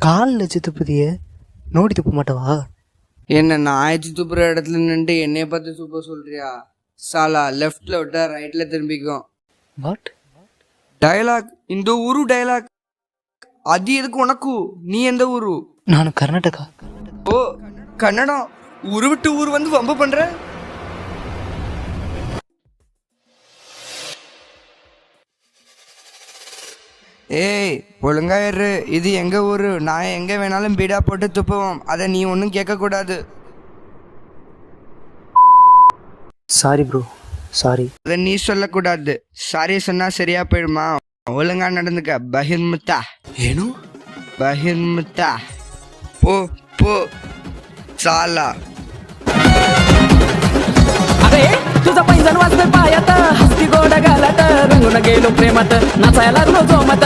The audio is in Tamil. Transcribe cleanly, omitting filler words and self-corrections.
காலில் சித்துப்பதியே நோடி துப்ப மாட்டவா? என்ன நான் ஆயிடுச்சு துப்புற இடத்துல நின்று என்னைய பார்த்து சூப்ப சொல்றியா? சாலா லெஃப்ட்ல விட்டா ரைட்ல திரும்பிக்கும். வாட் டயலாக், இந்த ஊரு டயலாக். அது எதுக்கு உனக்கு? நீ எந்த ஊரு? நான் கர்நாடகா. ஓ கன்னடம். ஊரு விட்டு ஊர் வந்து வம்பு பண்ற. ஏய் ஒழுங்கா இரு, இது எங்க ஊரு. நான் எங்க வேணாலும் பீடா போட்டு துப்புவோம். அதை நீ ஒன்றும் கேட்க கூடாது. Sorry bro, sorry. அதை நீ சொல்லக்கூடாது. சாரி சொன்னா சரியா போயிடுமா? ஒழுங்கா நடந்துக்க. பகிர்முத்தா. ஏனோ बहिर्मुता पो पो चाला. अरे तुझा पैंजण वाजतोय पायात, हस्ती गोड गालात, रंगून गेलो प्रेमात, नाचायला लागलो जोमात.